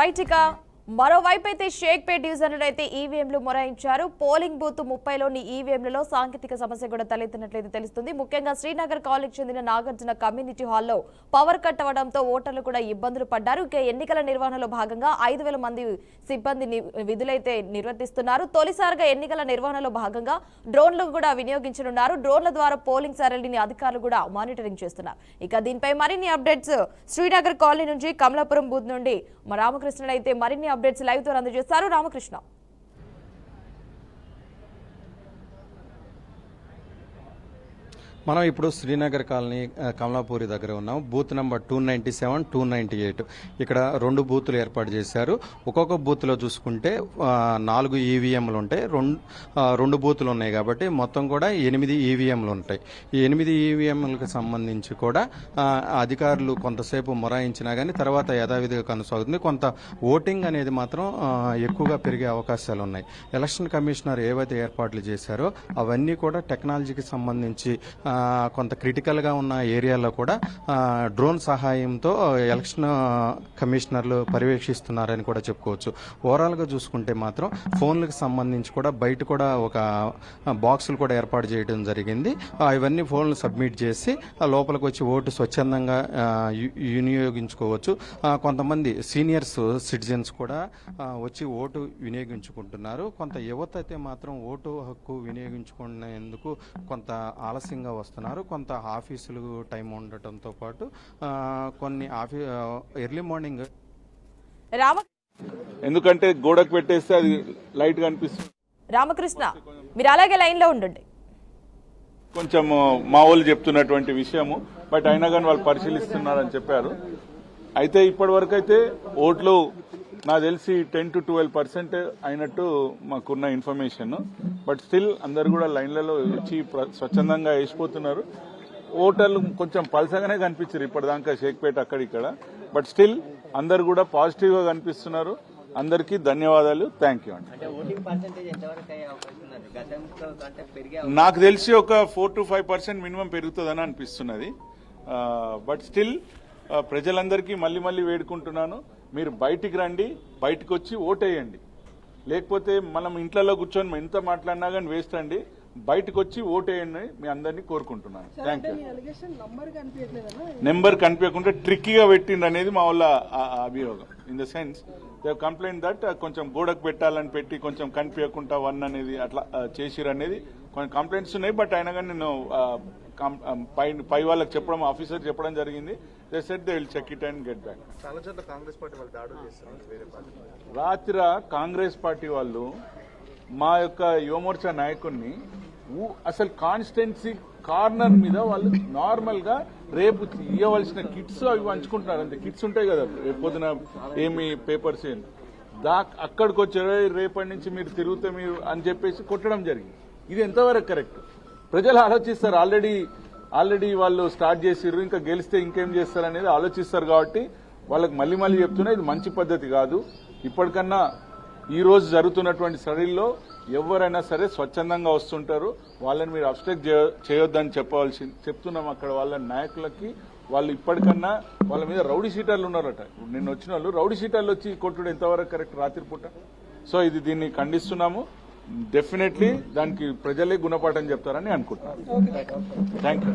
Right ఇక మరోవైపు అయితే షేక్పేట్ డివిజన్లో అయితే ఈవీఎంలు మొరాయించారు. పోలింగ్ బూత్ 30లోని ఈవీఎంలలో సాంకేతిక సమస్య కూడా తలెత్తినట్లయితే తెలుస్తుంది. ముఖ్యంగా శ్రీనగర్ కాలనీకి చెందిన నాగార్జున కమ్యూనిటీ హాల్లో పవర్ కట్ అవడంతో ఓటర్లు కూడా ఇబ్బందులు పడ్డారు. ఇక ఎన్నికల నిర్వహణలో భాగంగా 5,000 మంది సిబ్బంది విధులైతే నిర్వర్తిస్తున్నారు. తొలిసారిగా ఎన్నికల నిర్వహణలో భాగంగా డ్రోన్లు కూడా వినియోగించనున్నారు. డ్రోన్ల ద్వారా పోలింగ్ సరళిని అధికారులు కూడా మానిటరింగ్ చేస్తున్నారు. ఇక దీనిపై మరిన్ని అప్డేట్స్ శ్రీనగర్ కాలనీ నుంచి కమలాపురం బూత్ నుండి రామకృష్ణ అయితే మరిన్ని అప్డేట్స్ లైవ్ తో అందజేస్తారు. రామకృష్ణ, మనం ఇప్పుడు శ్రీనగర్ కాలనీ కమలాపూరి దగ్గర ఉన్నాం. బూత్ నెంబర్ 297, 298 ఇక్కడ 2 బూతులు ఏర్పాటు చేశారు. ఒక్కొక్క బూత్లో చూసుకుంటే 4 ఈవీఎంలు ఉంటాయి. 2 బూతులు ఉన్నాయి కాబట్టి మొత్తం కూడా 8 ఈవీఎంలు ఉంటాయి. ఈ 8 ఈవీఎంలకు సంబంధించి కూడా అధికారులు కొంతసేపు మొరాయించినా కానీ తర్వాత యథావిధిగా కొనసాగుతుంది. కొంత ఓటింగ్ అనేది మాత్రం ఎక్కువగా పెరిగే అవకాశాలు ఉన్నాయి. ఎలక్షన్ కమిషనర్ ఏవైతే ఏర్పాట్లు చేశారో అవన్నీ కూడా టెక్నాలజీకి సంబంధించి కొంత క్రిటికల్గా ఉన్న ఏరియాలో కూడా డ్రోన్ సహాయంతో ఎలక్షన్ కమిషనర్లు పర్యవేక్షిస్తున్నారని కూడా చెప్పుకోవచ్చు. ఓవరాల్గా చూసుకుంటే మాత్రం ఫోన్లకు సంబంధించి కూడా బయట కూడా ఒక బాక్సులు కూడా ఏర్పాటు చేయడం జరిగింది. ఇవన్నీ ఫోన్లు సబ్మిట్ చేసి లోపలికి వచ్చి ఓటు స్వచ్ఛందంగా వినియోగించుకోవచ్చు. కొంతమంది సీనియర్స్ సిటిజన్స్ కూడా వచ్చి ఓటు వినియోగించుకుంటున్నారు. కొంత యువత అయితే మాత్రం ఓటు హక్కు వినియోగించుకునేందుకు కొంత ఆలస్యంగా వస్తున్నారు. కొంత ఆఫీసులు టైం ఉండటంతో పాటు కొన్ని ఎర్లీ మార్నింగ్ ఎందుకంటే గోడకు పెట్టేస్తే అది లైట్ గా అనిపిస్తుంది. రామకృష్ణ, మీరు అలాగే లైన్ లో ఉండండి. కొంచెం మా వాళ్ళు చెప్తున్నటువంటి విషయము, బట్ అయినా కానీ వాళ్ళు పరిశీలిస్తున్నారని చెప్పారు. అయితే ఇప్పటి వరకు అయితే ఓట్లు నాకు తెలిసి 10 to 12% అయినట్టు మాకున్న ఇన్ఫర్మేషన్. బట్ స్టిల్ అందరు కూడా లైన్లలో వచ్చి స్వచ్ఛందంగా వేసిపోతున్నారు. ఓటర్లు కొంచెం పల్సగానే కనిపించారు ఇప్పటిదాకా షేక్పేట అక్కడిక్కడ. బట్ స్టిల్ అందరు కూడా పాజిటివ్ గా కనిపిస్తున్నారు. అందరికీ ధన్యవాదాలు, థ్యాంక్ యూ అండి. నాకు తెలిసి ఒక 4 to 5% మినిమం పెరుగుతుందని అనిపిస్తున్నది. బట్ స్టిల్ ప్రజలందరికీ మళ్ళీ వేడుకుంటున్నాను, మీరు బయటికి రండి, బయటకు వచ్చి ఓటేయండి. లేకపోతే మనం ఇంట్లో కూర్చొని ఎంత మాట్లాడినా కానీ వేస్ట్ అండి. బయటకు వచ్చి ఓటేయండి మీ అందరినీ కోరుకుంటున్నాను. Thank you. నెంబర్ కనిపించకుండా ట్రిక్కీగా పెట్టిండు అనేది మా వాళ్ళ అభియోగం. In the sense they complaint that కొంచెం గోడకు పెట్టాలని పెట్టి కొంచెం కనిపించకుండా 1 అనేది అట్లా చేసిరు అనేది కొన్ని కంప్లైంట్స్ ఉన్నాయి. బట్ అయినా కానీ నేను పై వాళ్ళకి చెప్పడం, ఆఫీసర్ చెప్పడం జరిగింది. They said they will check it and get back. రాత్రి కాంగ్రెస్ పార్టీ వాళ్ళు మా యొక్క యువమోర్చా నాయకుడిని అసలు కాన్స్టిట్యున్సీ కార్నర్ మీద వాళ్ళు నార్మల్ గా రేపు ఇవ్వవలసిన కిట్స్ అవి పంచుకుంటున్నారు. అంతే, కిట్స్ ఉంటాయి కదా రేపు పొద్దున ఏమి పేపర్స్ అక్కడికి వచ్చారో రేపటి నుంచి మీరు తిరుగుతే మీరు అని చెప్పేసి కొట్టడం జరిగింది. ఇది ఎంతవరకు కరెక్ట్? ప్రజలు ఆలోచిస్తారు. ఆల్రెడీ వాళ్ళు స్టార్ట్ చేసిర్రు, ఇంకా గెలిస్తే ఇంకేం చేస్తారు అనేది ఆలోచిస్తారు. కాబట్టి వాళ్ళకి మళ్ళీ చెప్తున్నా, ఇది మంచి పద్ధతి కాదు. ఇప్పటికన్నా ఈ రోజు జరుగుతున్నటువంటి స్టడీల్లో ఎవరైనా సరే స్వచ్ఛందంగా వస్తుంటారు. వాళ్ళని మీరు అబ్స్ట్రక్ట్ చేయొద్దని చెప్తున్నాం అక్కడ వాళ్ళ నాయకులకి. వాళ్ళు ఇప్పటికన్నా వాళ్ళ మీద రౌడీ షీటర్లు ఉన్నారట. నిన్న వచ్చిన వాళ్ళు రౌడీ షీటర్లు వచ్చి కొట్టుడు ఎంతవరకు కరెక్ట్ రాత్రిపూట? సో దీన్ని ఖండిస్తున్నాము. డెఫినెట్లీ దానికి ప్రజలే గుణపాఠం చెప్తారని అనుకుంటున్నాను. Thank you.